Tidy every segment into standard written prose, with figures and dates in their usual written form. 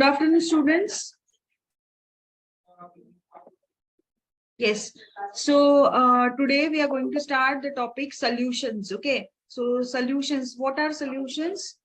afternoon, students. Yes. So today we are going to start the topic solutions. Okay. So solutions. What are solutions?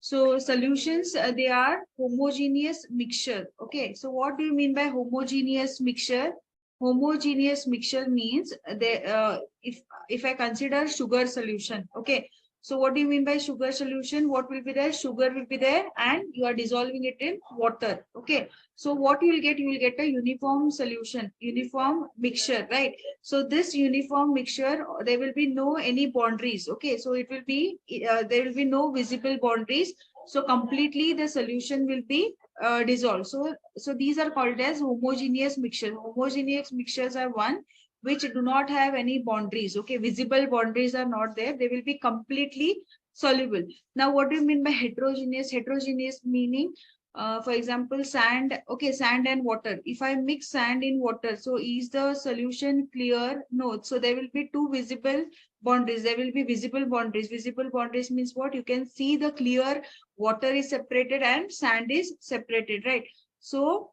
So solutions, they are homogeneous mixture. Okay. So what do you mean by homogeneous mixture? Homogeneous mixture means if I consider sugar solution. Okay. So what do you mean by sugar solution? What will be there? Sugar will be there and you are dissolving it in water. Okay. So what you will get a uniform solution, uniform mixture, right? So this uniform mixture, there will be no any boundaries. Okay. So it will be, there will be no visible boundaries. So completely the solution will be dissolved. So these are called as homogeneous mixture. Homogeneous mixtures are one which do not have any boundaries. Okay, visible boundaries are not there. They will be completely soluble. Now, what do you mean by heterogeneous? Heterogeneous meaning, for example, sand. Okay, sand and water. If I mix sand in water, so is the solution clear? No. So there will be two visible boundaries. There will be visible boundaries. Visible boundaries means what? You can see the clear water is separated and sand is separated, right? So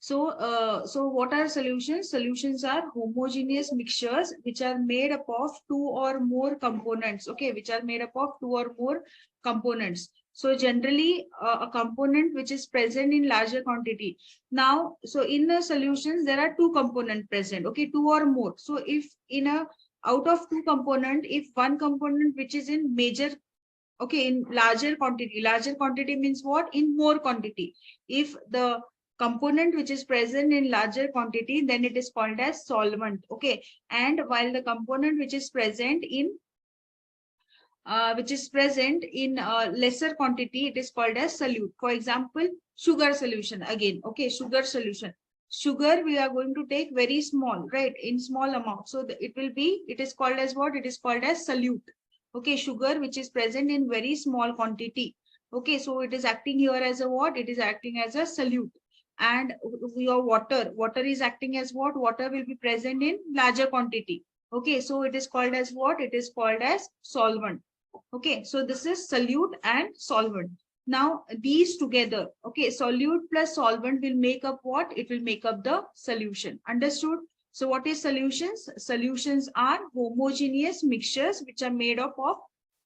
what are solutions? Solutions are homogeneous mixtures which are made up of two or more components. Okay, which are made up of two or more components. So generally, a component which is present in larger quantity. Now, so in the solutions, there are two components present. Okay, two or more. So if in a out of two component, if one component which is in major, okay, in larger quantity means what? In more quantity. If the component which is present in larger quantity, then it is called as solvent. Okay, and while the component which is present in lesser quantity, it is called as solute. For example, sugar solution again. Okay, sugar solution. Sugar we are going to take very small, right? In small amount. So it is called as what? It is called as solute. Okay, sugar which is present in very small quantity. Okay, so it is acting here as a what? It is acting as a solute. And your water is acting as what? Water will be present in larger quantity. Okay, so it is called as what? It is called as solvent. Okay, so this is solute and solvent. Now these together, okay, solute plus solvent will make up what? It will make up the solution. Understood? So what is solutions? Solutions are homogeneous mixtures which are made up of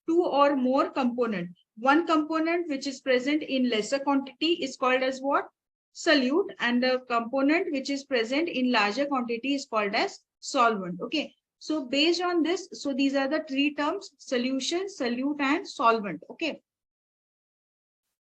two or more components. One component which is present in lesser quantity is called as what? Solute, and the component which is present in larger quantity is called as solvent. Okay. So based on this, so these are the three terms: solution, solute, and solvent. Okay.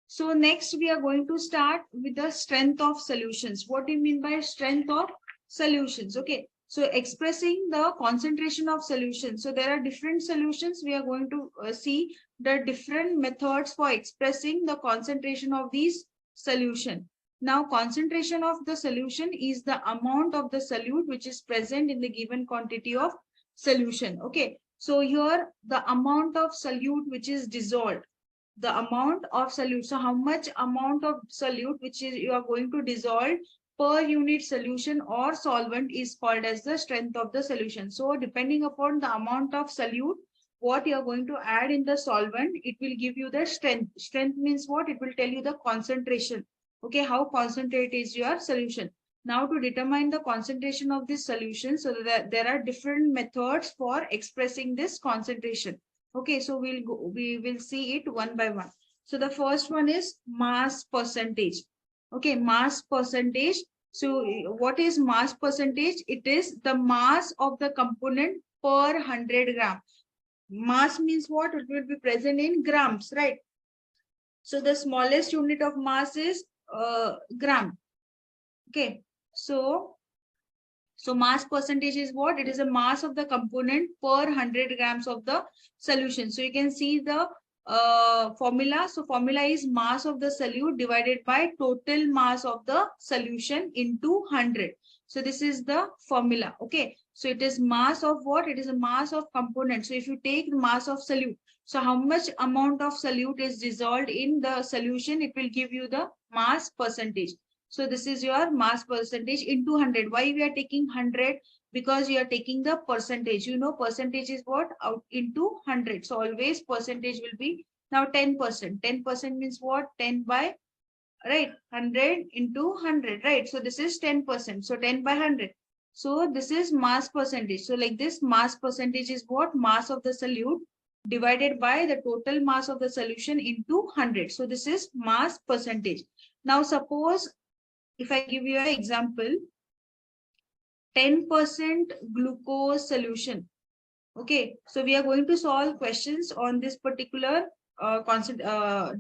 So next we are going to start with the strength of solutions. What do you mean by strength of solutions? Okay. So expressing the concentration of solutions. So there are different solutions. We are going to see the different methods for expressing the concentration of these solution. Now, concentration of the solution is the amount of the solute which is present in the given quantity of solution. Okay. So here the amount of solute which is dissolved, the amount of solute. So how much amount of solute which is you are going to dissolve per unit solution or solvent is called as the strength of the solution. So depending upon the amount of solute what you are going to add in the solvent, it will give you the strength. Strength means what? It will tell you the concentration. Okay, how concentrate is your solution. Now to determine the concentration of this solution, so that there are different methods for expressing this concentration. Okay, so we will see it one by one. So the first one is mass percentage. Okay, mass percentage. So what is mass percentage? It is the mass of the component per 100 gram. Mass means what? It will be present in grams, right? So the smallest unit of mass is gram. Okay, so mass percentage is what? It is a mass of the component per 100 grams of the solution. So you can see the formula. So formula is mass of the solute divided by total mass of the solution into 100. So this is the formula. Okay, so it is mass of what? It is a mass of component. So if you take the mass of solute, so how much amount of solute is dissolved in the solution, it will give you the mass percentage. So this is your mass percentage into 100. Why we are taking 100? Because you are taking the percentage. You know percentage is what? Out into 100. So always percentage will be now 10%. 10% means what? 10 by right? 100 into 100, right? So this is 10%. So 10 by 100. So this is mass percentage. So like this, mass percentage is what? Mass of the solute divided by the total mass of the solution into 100. So this is mass percentage. Now suppose if I give you an example, 10% glucose solution. Okay, so we are going to solve questions on this particular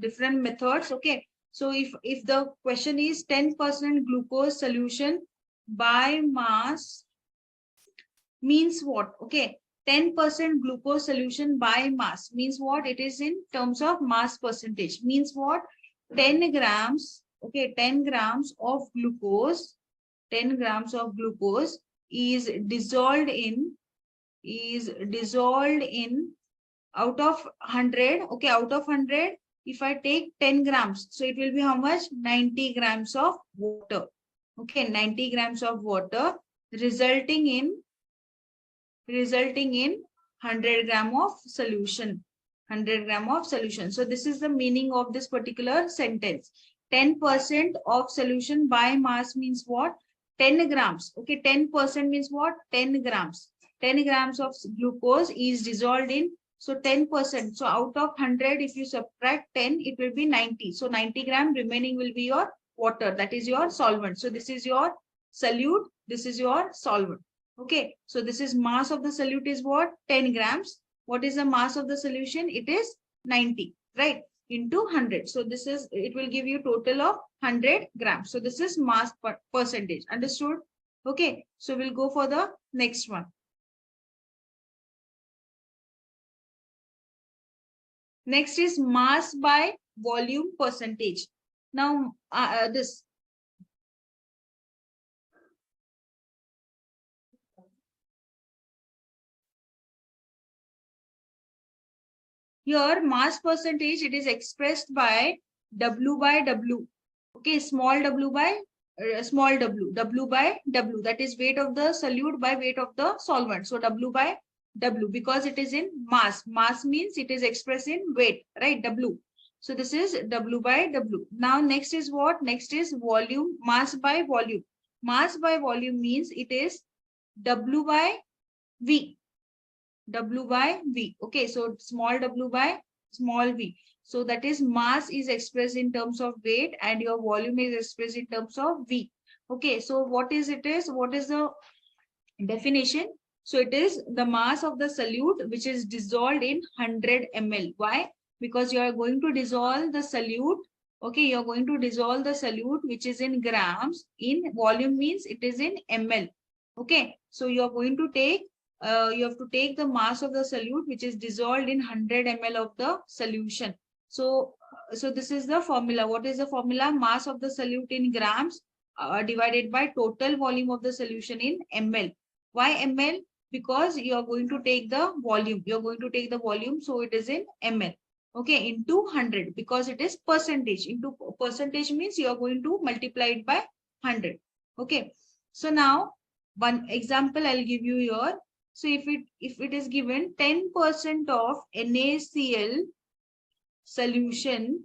different methods. Okay, so if the question is 10% glucose solution by mass means what? Okay, 10% glucose solution by mass means what? It is in terms of mass percentage. Means what? 10 grams. Okay, 10 grams of glucose. 10 grams of glucose is dissolved in out of 100. Okay, out of 100, if I take 10 grams, so it will be how much? 90 grams of water. Okay, 90 grams of water resulting in 100 gram of solution. 100 gram of solution. So this is the meaning of this particular sentence. 10% of solution by mass means what? 10 grams. Okay, 10% means what? 10 grams. 10 grams of glucose is dissolved in, so 10%. So out of 100, if you subtract 10, it will be 90. So 90 gram remaining will be your water. That is your solvent. So this is your solute. This is your solvent. Okay, so this is mass of the solute is what? 10 grams. What is the mass of the solution? It is 90, right? Into 100. So this is, it will give you total of 100 grams. So this is mass percentage. Understood? Okay, so we'll go for the next one. Next is mass by volume percentage. Now, this. Here, mass percentage, it is expressed by W by W. Okay, small w by small w, W by W. That is weight of the solute by weight of the solvent. So W by W, because it is in mass. Mass means it is expressed in weight, right? W. So this is W by W. Now next is what? Next is volume, mass by volume. Mass by volume means it is W by V. W by V. Okay, so small w by small v. So that is mass is expressed in terms of weight and your volume is expressed in terms of V. Okay, so what is it is? What is the definition? So it is the mass of the solute which is dissolved in 100 ml. Why? Because you are going to dissolve the solute. Okay, you are going to dissolve the solute which is in grams. In volume means it is in ml. Okay, so you are going to take you have to take the mass of the solute which is dissolved in 100 ml of the solution. So this is the formula. What is the formula? Mass of the solute in grams divided by total volume of the solution in ml. Why ml? Because you are going to take the volume. You are going to take the volume, so it is in ml. Okay, into 100 because it is percentage. Into percentage means you are going to multiply it by 100. Okay, so now one example I'll give you here. So if it is given 10% of NaCl solution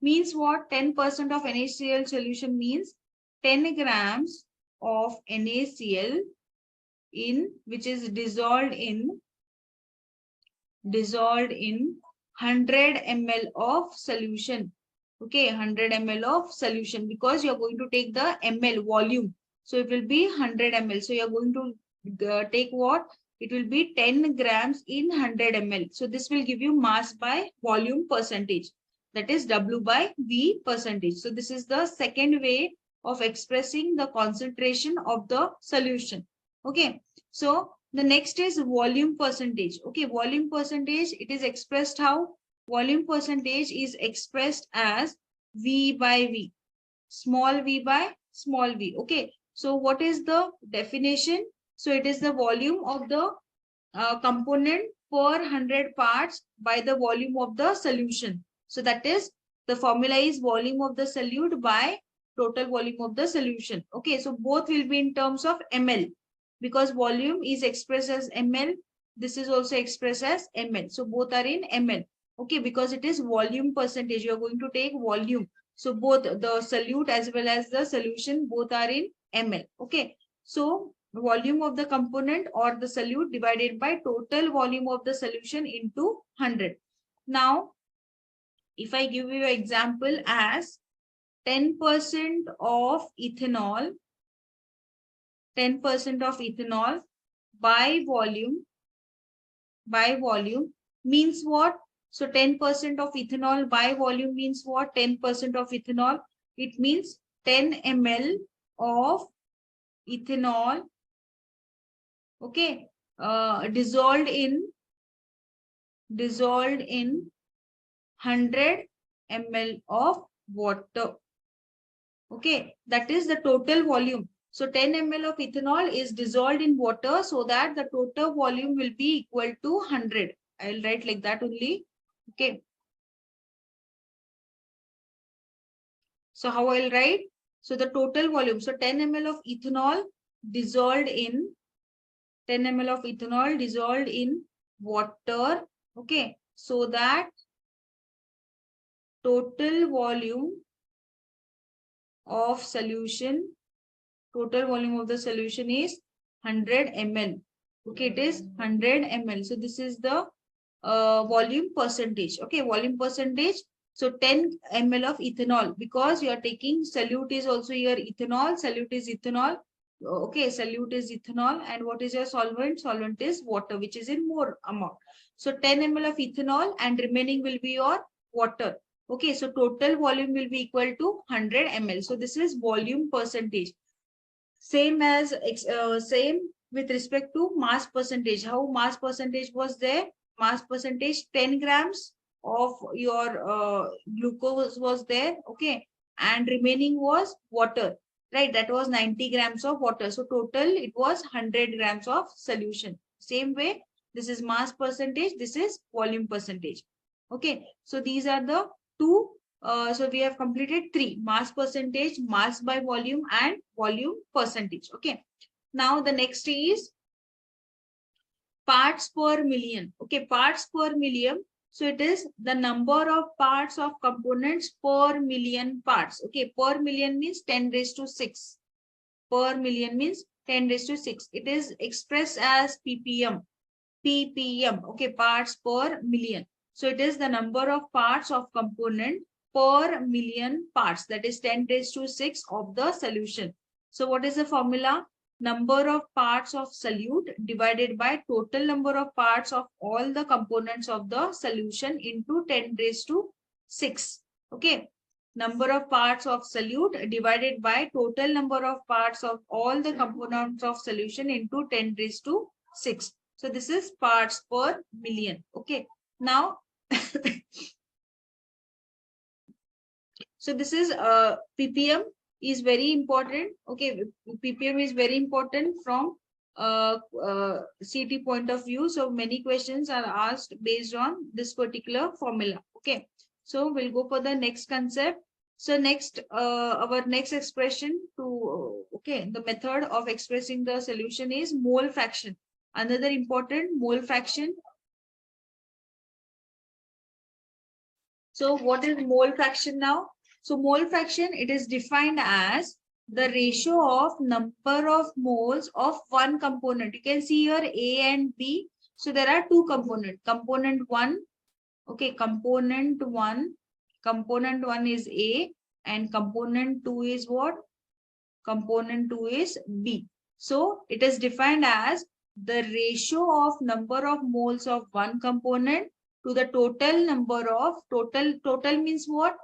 means what? 10% of NaCl solution means 10 grams of NaCl in which is dissolved in 100 ml of solution. Okay, 100 ml of solution because you're going to take the ml volume. So it will be 100 ml. So you're going to take what? It will be 10 grams in 100 ml. So this will give you mass by volume percentage. That is W by V percentage. So this is the second way of expressing the concentration of the solution. Okay. So the next is volume percentage. Okay. Volume percentage, it is expressed how? Volume percentage is expressed as V by V. Small v by small v. Okay. So what is the definition? So it is the volume of the component per 100 parts by the volume of the solution. So that is the formula is volume of the solute by total volume of the solution. Okay, so both will be in terms of ml because volume is expressed as ml. This is also expressed as ml. So both are in ml. Okay, because it is volume percentage. You are going to take volume. So both the solute as well as the solution both are in ml. Okay, so volume of the component or the solute divided by total volume of the solution into 100. Now if I give you an example as 10% of ethanol, 10% of ethanol by volume means what? So 10% of ethanol by volume means what? 10% of ethanol, it means 10 ml of ethanol, okay, dissolved in 100 ml of water. Okay, that is the total volume. So 10 ml of ethanol is dissolved in water so that the total volume will be equal to 100. I'll write like that only. Okay. So how I'll write? So the total volume. So 10 ml of ethanol dissolved in 10 ml of ethanol dissolved in water. Okay. So that total volume of solution, total volume of the solution is 100 ml. Okay, it is 100 ml. So this is the volume percentage. Okay, volume percentage. So 10 ml of ethanol, because you are taking solute is also your ethanol, solute is ethanol. Okay, solute is ethanol, and what is your solvent? Solvent is water, which is in more amount. So 10 ml of ethanol and remaining will be your water. Okay, so total volume will be equal to 100 ml. So this is volume percentage. Same as same with respect to mass percentage. How mass percentage was there? Mass percentage 10 grams of your glucose was there. Okay, and remaining was water, right? That was 90 grams of water. So total it was 100 grams of solution. Same way, this is mass percentage, this is volume percentage. Okay, so these are the two. So we have completed three: mass percentage, mass by volume, and volume percentage. Okay, now the next is parts per million. Okay, parts per million. So it is the number of parts of components per million parts. Okay, per million means 10 raised to 6. Per million means 10 raised to 6. It is expressed as ppm. ppm. Okay, parts per million. So it is the number of parts of component per million parts, that is 10 raised to 6 of the solution. So what is the formula? Number of parts of solute divided by total number of parts of all the components of the solution into 10 raised to 6. Okay, number of parts of solute divided by total number of parts of all the components of solution into 10 raised to 6. So this is parts per million. Okay, now so this is ppm is very important. Okay, ppm is very important from CT point of view. So many questions are asked based on this particular formula. Okay, so we'll go for the next concept. So next, our next expression to okay, the method of expressing the solution is mole fraction. Another important, mole fraction. So what is mole fraction now? So mole fraction, it is defined as the ratio of number of moles of one component. You can see here A and B. So there are two components. Component 1, okay, component 1 is A, and component 2 is what? Component 2 is B. So it is defined as the ratio of number of moles of one component to the total number of total means what?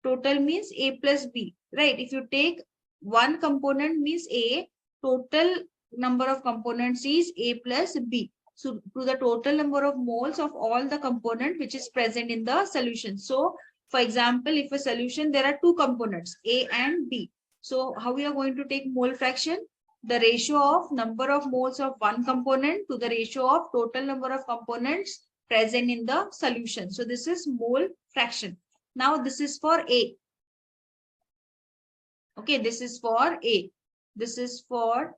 Total means A plus B, right? If you take one component means A, total number of components is A plus B. So to the total number of moles of all the component which is present in the solution. So for example, if a solution, there are two components A and B. So how we are going to take mole fraction? The ratio of number of moles of one component to the ratio of total number of components present in the solution. So this is mole fraction. Now this is for A. Okay, this is for A. This is for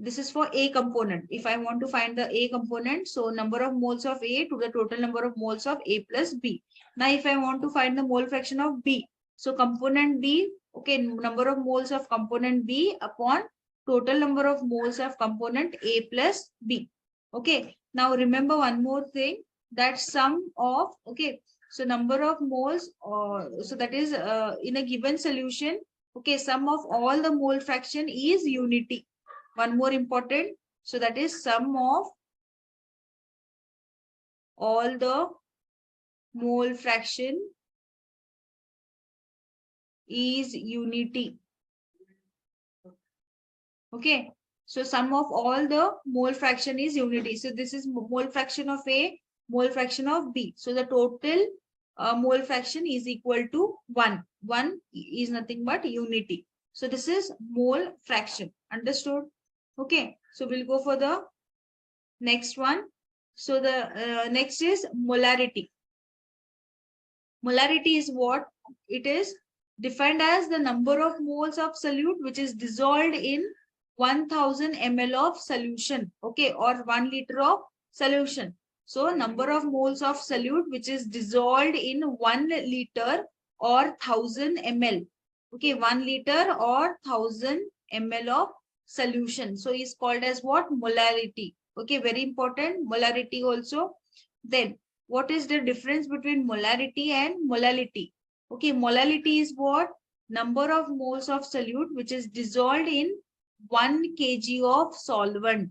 This is for A component. If I want to find the A component, so number of moles of A to the total number of moles of A plus B. Now, if I want to find the mole fraction of B, so component B, okay, number of moles of component B upon total number of moles of component A plus B. Okay, now remember one more thing, that sum of, okay, so number of moles, so that is in a given solution, okay, sum of all the mole fraction is unity. One more important, so that is sum of all the mole fraction is unity. Okay, so sum of all the mole fraction is unity. So this is mole fraction of A, mole fraction of B. So the total mole fraction is equal to 1. 1 is nothing but unity. So this is mole fraction. Understood? Okay, so we'll go for the next one. So the next is molarity. Molarity is what? It is defined as the number of moles of solute which is dissolved in 1000 ml of solution, okay, or 1 liter of solution. So number of moles of solute which is dissolved in 1 liter or 1000 ml, okay, 1 liter or 1000 ml of solution. So is called as what? Molarity. Okay, very important, molarity also. Then what is the difference between molarity and molality? Okay, molality is what? Number of moles of solute which is dissolved in 1 kg of solvent.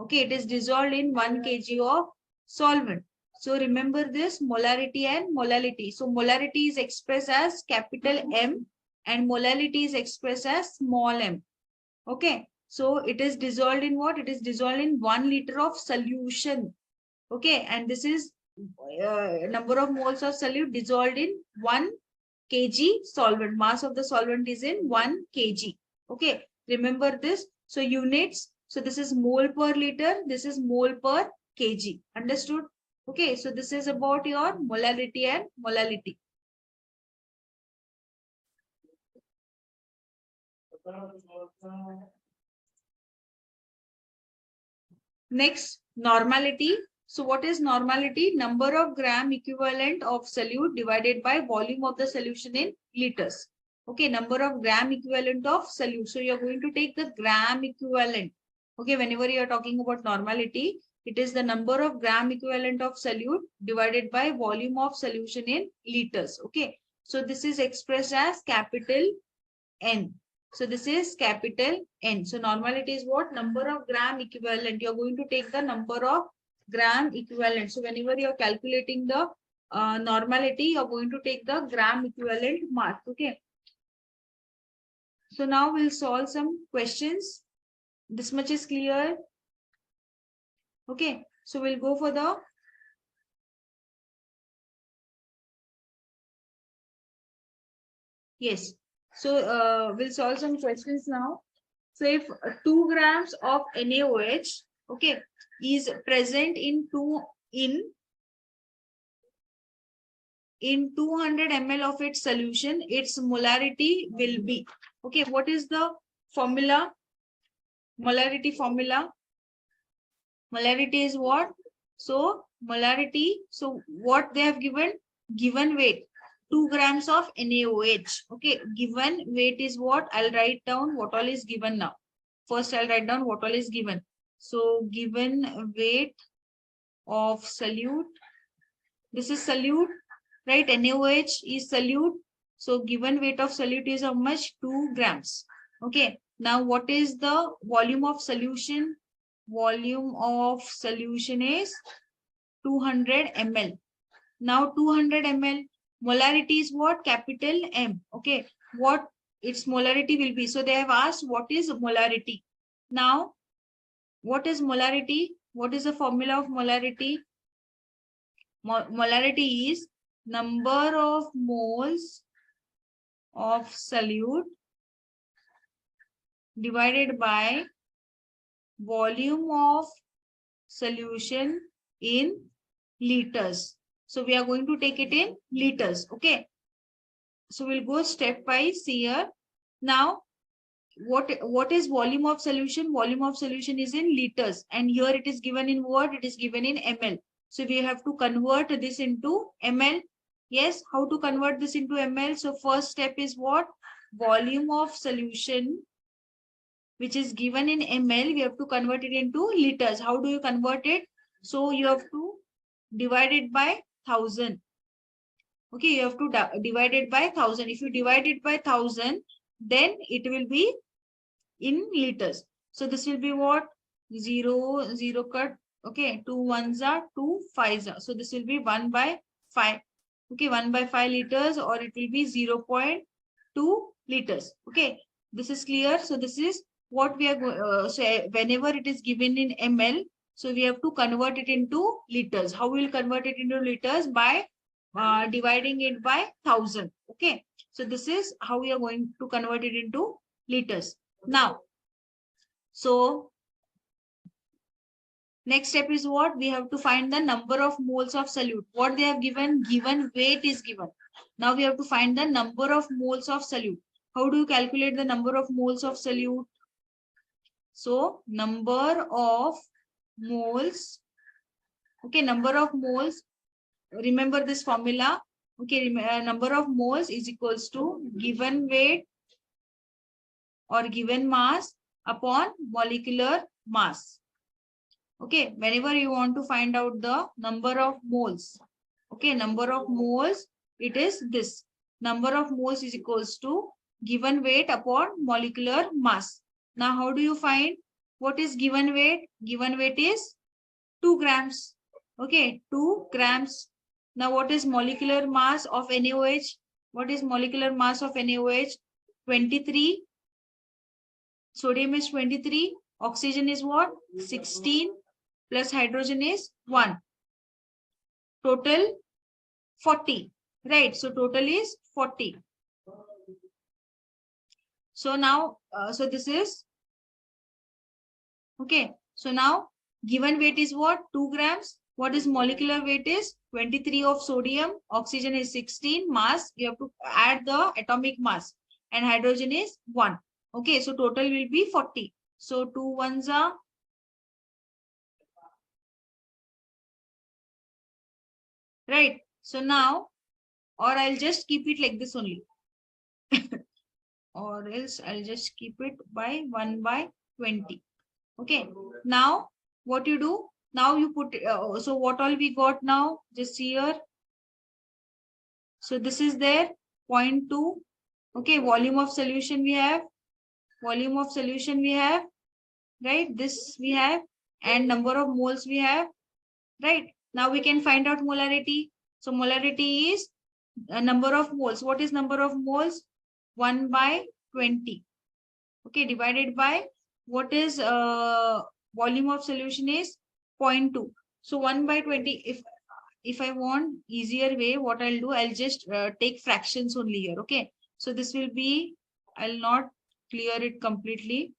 Okay, it is dissolved in 1 kg of solvent. So remember this, molarity and molality. So molarity is expressed as capital M and molality is expressed as small m. Okay, so it is dissolved in what? It is dissolved in 1 liter of solution. Okay, and this is number of moles of solute dissolved in 1 kg solvent. Mass of the solvent is in 1 kg. Okay, remember this. So units, so this is mole per liter, this is mole per kg. Understood? Okay, so this is about your molarity and molality. Next, normality. So what is normality? Number of gram equivalent of solute divided by volume of the solution in liters. Okay, number of gram equivalent of solute. So you're going to take the gram equivalent. Okay, whenever you're talking about normality, it is the number of gram equivalent of solute divided by volume of solution in liters. Okay, so this is expressed as capital N. So this is capital N. So normality is what? Number of gram equivalent. You're going to take the number of gram equivalent. So whenever you're calculating the normality, you're going to take the gram equivalent mass. Okay. So now we'll solve some questions. This much is clear. Okay. So we'll go for the yes. So we'll solve some questions now. So if 2 grams of NaOH, okay, is present in 200 ml of its solution, its molarity will be, okay, what is the formula? Molarity formula. Molarity is what? So molarity, so what they have given? Given weight. 2 grams of NaOH. Okay, given weight is what? I'll write down what all is given now. First, I'll write down what all is given. So, given weight of solute. This is solute, right? NaOH is solute. So, given weight of solute is how much? 2 grams. Okay. Now, what is the volume of solution? Volume of solution is 200 ml. Now, 200 ml. Molarity is what? Capital M. Okay, what its molarity will be? So they have asked what is molarity. Now, what is molarity? What is the formula of molarity? Molarity is number of moles of solute divided by volume of solution in liters. So we are going to take it in liters. Okay. So we'll go step wise here. Now, what is volume of solution? Volume of solution is in liters, and here it is given in what? It is given in ml. So we have to convert this into ml. Yes, how to convert this into ml? So first step is what? Volume of solution, which is given in ml, we have to convert it into liters. How do you convert it? So you have to divide it by 1000. Okay, you have to divide it by 1000. If you divide it by 1000, then it will be in liters. So this will be what? 0, 0 cut. Okay, 2 ones are 2 5s are. So this will be 1 by 5. Okay, 1 by 5 liters, or it will be 0.2 liters. Okay, this is clear. So this is what we are going so whenever it is given in ml, so we have to convert it into liters. How we will convert it into liters? By dividing it by 1000. Okay, so this is how we are going to convert it into liters. Now, so next step is what? We have to find the number of moles of solute. What they have given weight is given. Now we have to find the number of moles of solute. How do you calculate the number of moles of solute? So number of moles. Okay, number of moles. Remember this formula. Okay, number of moles is equals to given weight or given mass upon molecular mass. Okay, whenever you want to find out the number of moles, okay, number of moles, it is this. Number of moles is equals to given weight upon molecular mass. Now, how do you find what is given weight? Given weight is 2 grams. Okay, 2 grams. Now, what is molecular mass of NaOH? What is molecular mass of NaOH? 23. Sodium is 23. Oxygen is what? 16. Plus hydrogen is 1. Total 40. Right. So total is 40. So now, so this is okay. So now given weight is what? 2 grams. What is molecular weight is 23 of sodium. Oxygen is 16. Mass, you have to add the atomic mass. And hydrogen is 1. Okay. So total will be 40. So 2 ones are right. So now, or I'll just keep it like this only. Or else I'll just keep it by 1 by 20. Okay. Now, what you do? Now you put, so what all we got now? Just see here. So this is there, 0.2. Okay. Volume of solution we have. Volume of solution we have. Right. This we have. And number of moles we have. Right. Now we can find out molarity. So molarity is a number of moles. What is number of moles? 1 by 20. Okay, divided by what is volume of solution is 0.2. So 1 by 20. If I want easier way, what I'll do, I'll just take fractions only here. Okay, so this will be, I'll not clear it completely.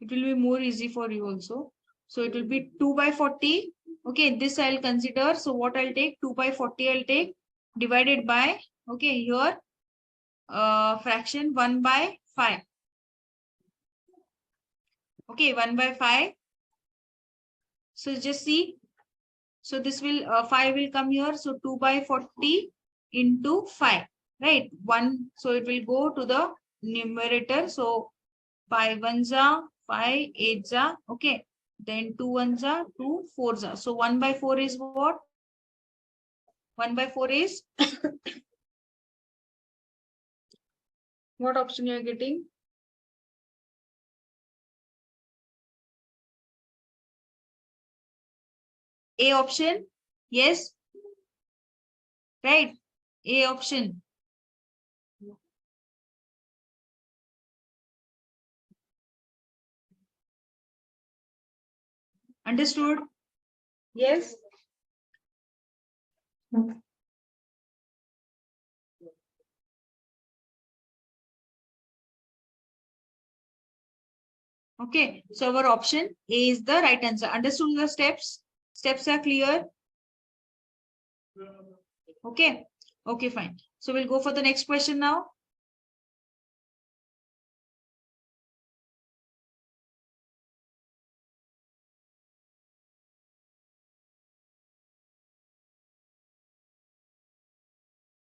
It will be more easy for you also. So it will be 2 by 40. Okay, this I'll consider. So what I'll take? 2 by 40 I'll take, divided by, okay, here fraction 1 by 5. Okay, 1 by 5. So just see. So this will 5 will come here. So 2 by 40 into 5. Right? 1. So it will go to the numerator. So 5 ones are 5, 8s are. Okay. Then 2 ones are 2, 4s are. So 1 by 4 is what? 1 by 4 is what option you are getting? A option? Yes. Right. A option. Understood? Yes. Okay, so our option A is the right answer. Understood the steps? Steps are clear? Okay. Okay, fine. So we'll go for the next question now.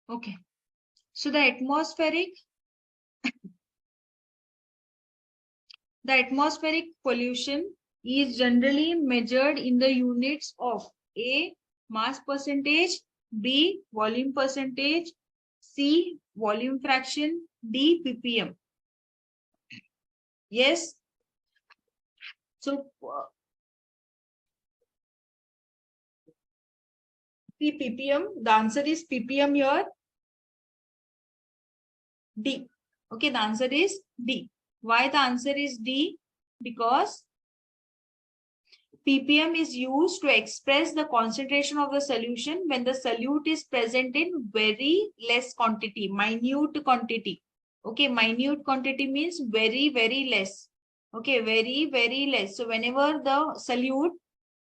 Okay. So the atmospheric pollution is generally measured in the units of A, mass percentage, B, volume percentage, C, volume fraction, D, ppm. Yes. So ppm, the answer is ppm here. D. Okay, the answer is D. Why the answer is D? Because ppm is used to express the concentration of the solution when the solute is present in very less quantity, minute quantity. Okay, minute quantity means very, very less. Okay, very, very less. So whenever the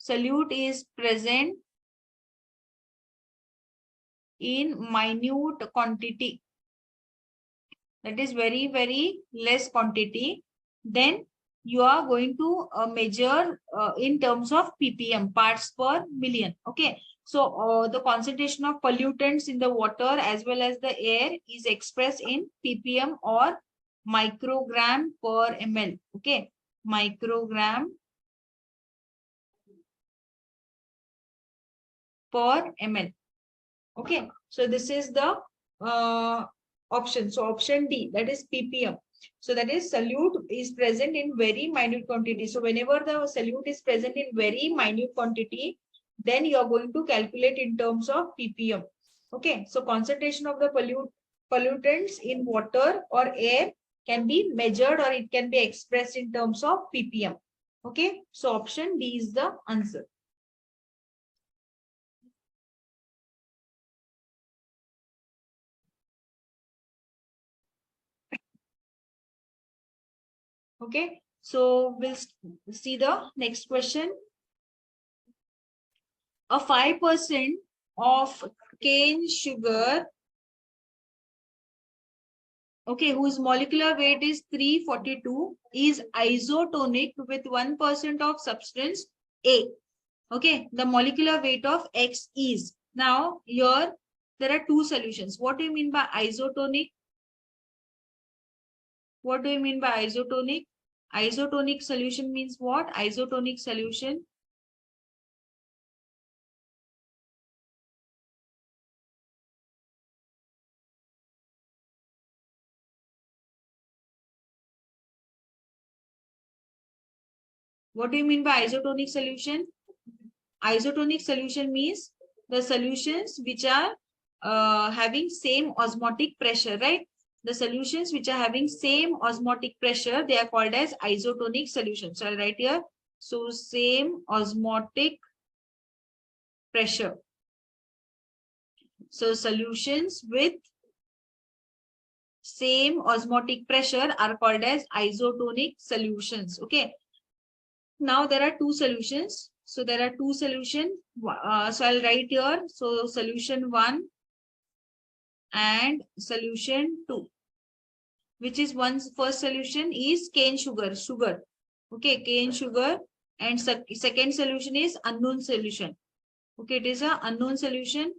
solute is present in minute quantity, that is very, very less quantity, then you are going to measure in terms of ppm, parts per million. Okay, so the concentration of pollutants in the water as well as the air is expressed in ppm or microgram per ml. Okay, microgram per ml. Okay, so this is the option. So option D, that is ppm. So that is solute is present in very minute quantity. So whenever the solute is present in very minute quantity, then you are going to calculate in terms of ppm. Okay, so concentration of the pollutants in water or air can be measured or it can be expressed in terms of ppm. Okay, so option D is the answer. Okay, so we'll see the next question. A 5% of cane sugar, okay, whose molecular weight is 342, is isotonic with 1% of substance A. Okay, the molecular weight of X is. Now, here there are two solutions. What do you mean by isotonic? What do you mean by isotonic? Isotonic solution means what? Isotonic solution. What do you mean by isotonic solution? Isotonic solution means the solutions which are having same osmotic pressure, right? The solutions which are having same osmotic pressure, they are called as isotonic solutions. So I'll write here. So same osmotic pressure. So solutions with same osmotic pressure are called as isotonic solutions. Okay. Now there are two solutions. So there are two solutions. So I'll write here. So solution 1 and solution 2. Which is one's first solution is cane sugar. Okay, cane sugar. And second solution is unknown solution. Okay, it is an unknown solution.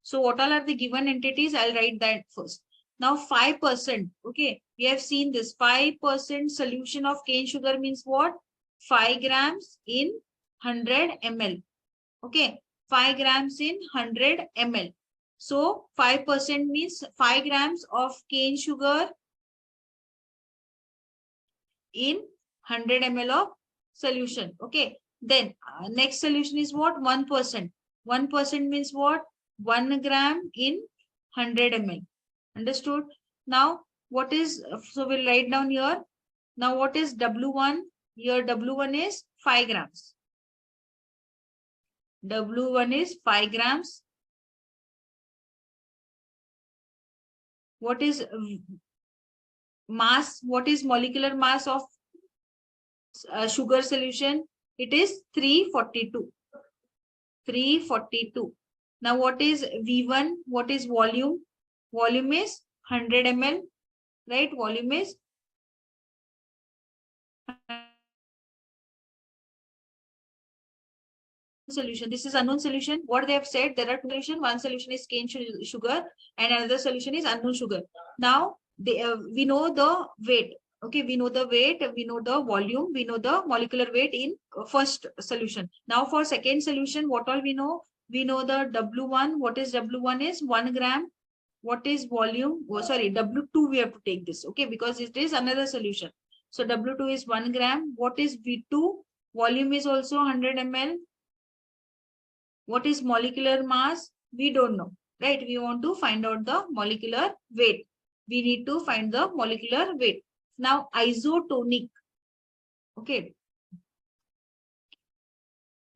So what all are the given entities? I'll write that first. Now 5%. Okay, we have seen this 5% solution of cane sugar means what? 5 grams in 100 ml. Okay, 5 grams in 100 ml. So 5% means 5 grams of cane sugar in 100 ml of solution. Okay, then next solution is what? 1%. 1% means what? 1 gram in 100 ml. Understood? Now, what is, so we'll write down here. Now, what is W1? Here, W1 is 5 grams. W1 is 5 grams. What is mass? What is molecular mass of sugar solution? It is 342. 342. Now what is V1? What is volume? Volume is 100 ml, right? Volume is solution. This is unknown solution. What they have said, there are two solutions. One solution is cane sugar and another solution is unknown sugar. Now we know the weight. Okay, we know the weight, we know the volume, we know the molecular weight in first solution. Now for second solution, what all we know? We know the W1. What is W1 is 1 gram. What is volume? Oh, sorry, W2 we have to take this, okay, because it is another solution. So W2 is 1 gram. What is V2? Volume is also 100 ml. What is molecular mass? We don't know, right? We want to find out the molecular weight. We need to find the molecular weight. Now, isotonic. Okay.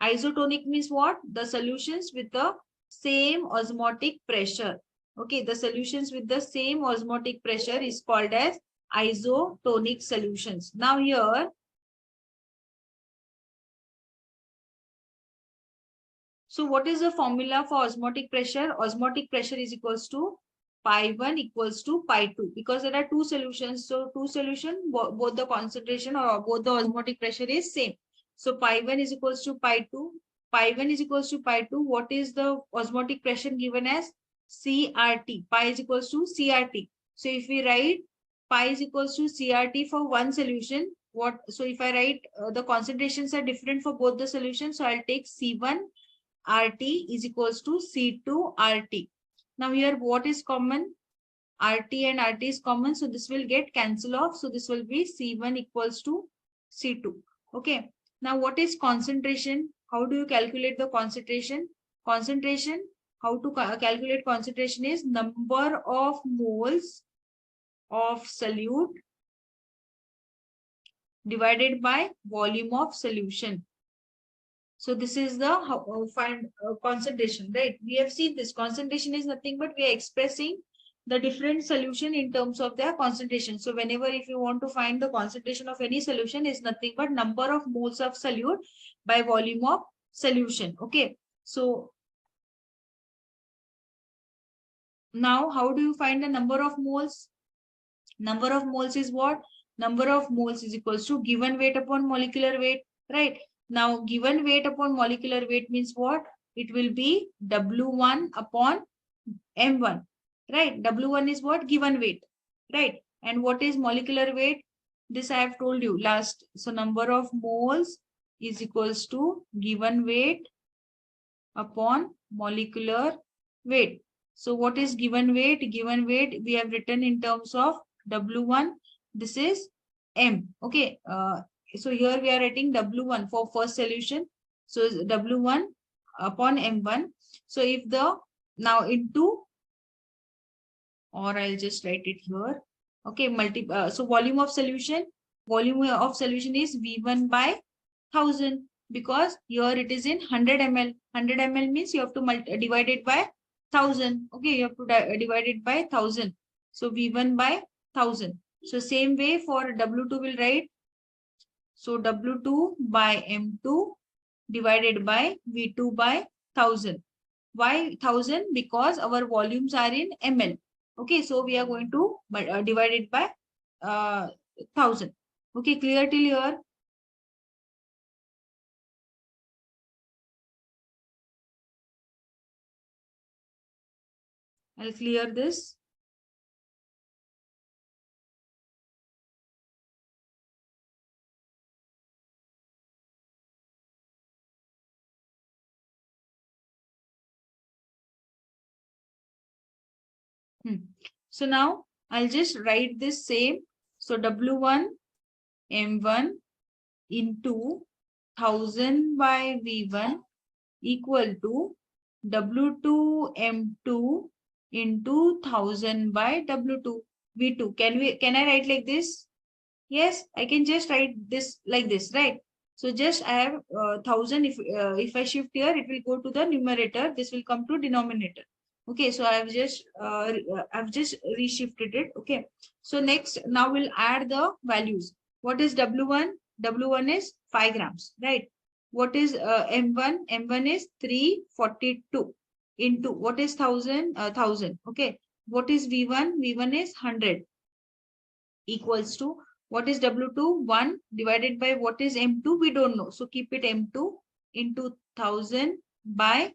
Isotonic means what? The solutions with the same osmotic pressure. Okay, the solutions with the same osmotic pressure is called as isotonic solutions. Now here, so what is the formula for osmotic pressure? Osmotic pressure is equals to pi1 equals to pi2, because there are two solutions. So two solution, both the concentration or both the osmotic pressure is same. So pi1 is equals to pi2. Pi1 is equals to pi2. What is the osmotic pressure given as? CRT. Pi is equals to CRT. So if we write pi is equals to CRT for one solution, what? So if I write the concentrations are different for both the solutions, so I'll take C1 RT is equals to C2 RT. Now here what is common? RT and RT is common, so this will get cancel off. So this will be C1 equals to C2. Okay. Now what is concentration? How do you calculate the concentration? Concentration, how to calculate concentration is number of moles of solute divided by volume of solution. So this is the find concentration, right? We have seen this concentration is nothing but we are expressing the different solution in terms of their concentration. So whenever if you want to find the concentration of any solution is nothing but number of moles of solute by volume of solution. Okay. So now how do you find the number of moles? Number of moles is what? Number of moles is equals to given weight upon molecular weight, right? Now, given weight upon molecular weight means what? It will be W1 upon M1, right? W1 is what? Given weight, right? And what is molecular weight? This I have told you last. So, number of moles is equals to given weight upon molecular weight. So, what is given weight? Given weight we have written in terms of W1. This is M, okay? So here we are writing W1 for first solution. So W1 upon M1. So if the now into, or I'll just write it here. Okay, so volume of solution is V1 by 1000, because here it is in 100 ml. 100 ml means you have to divide it by 1000. Okay, you have to divide it by 1000. So V1 by 1000. So same way for W2 will write. So W2 by M2 divided by V2 by 1000. Why 1000? Because our volumes are in ml. Okay, so we are going to divide it by 1000. Okay, clear till here? I'll clear this. So now I'll just write this same. So W1 M1 into 1000 by V1 equal to W2 M2 into 1000 by W2 V2. Can I write like this? Yes, I can just write this like this, right? So just I have 1000. If I shift here, it will go to the numerator. This will come to denominator. Okay, so I've just reshifted it. Okay, so next now we'll add the values. What is W1? W1 is 5 grams, right? What is M1? M1 is 342. into what is 1000? 1000. Okay. What is V1? V1 is 100 equals to what is W2? 1 divided by what is M2? We don't know. So keep it M2 into 1000 by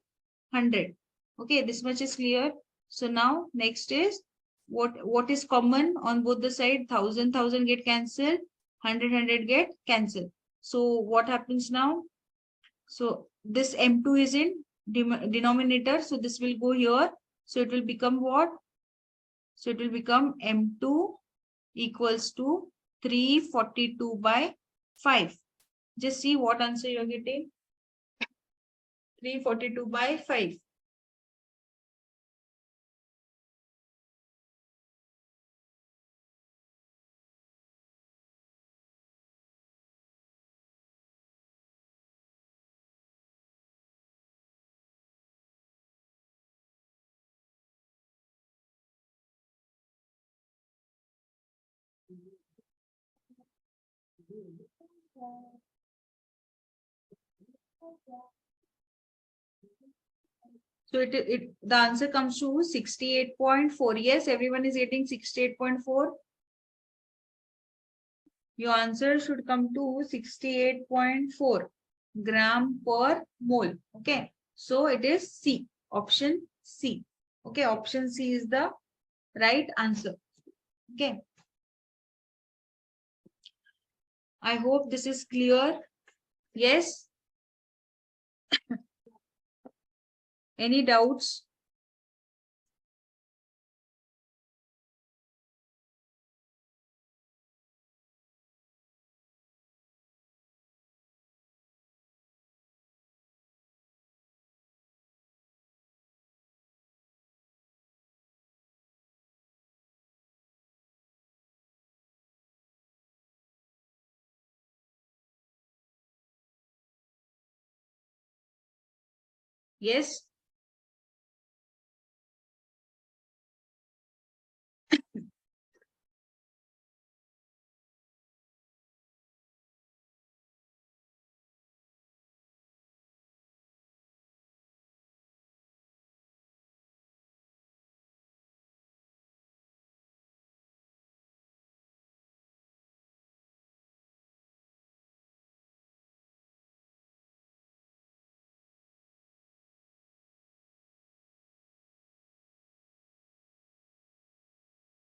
100. Okay, this much is clear. So now next is what is common on both the side? 1000 get cancelled, 100 get cancelled. So what happens now? So this M2 is in denominator. So this will go here. So it will become what? So it will become M2 equals to 342 by 5. Just see what answer you're getting. 342 by 5. So the answer comes to 68.4. Yes, everyone is getting 68.4. Your answer should come to 68.4 gram per mole. Okay. So it is C, option C. Okay. Option C is the right answer. Okay. I hope this is clear. Yes. Any doubts? Yes.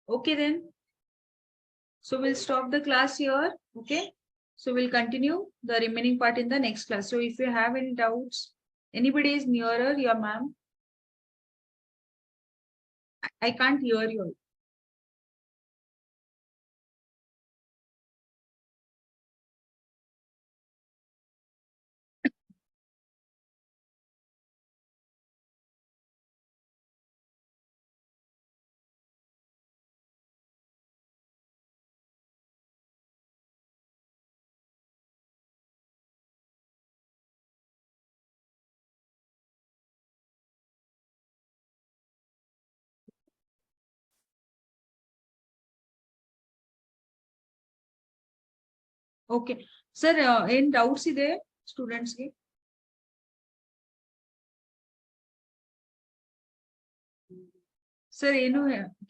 Okay then. So we'll stop the class here. Okay. So we'll continue the remaining part in the next class. So if you have any doubts, anybody is nearer, your ma'am. I can't hear you. Okay. Sir, in doubts ಇದೆ students ಗೆ? Sir, ಏನು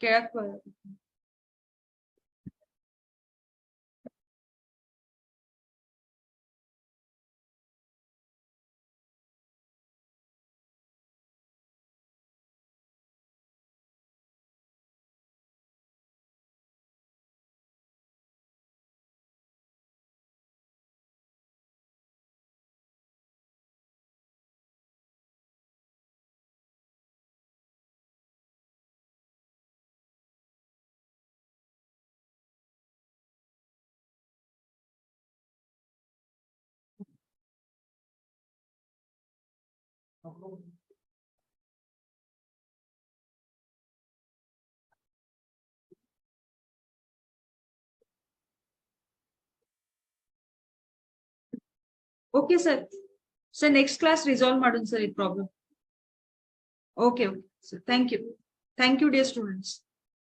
ಕೇಳಕ್ Okay, sir. Sir, next class resolve ಮಾಡೋಣ sir ಈ problem. Okay, okay. So thank you. Thank you, dear students.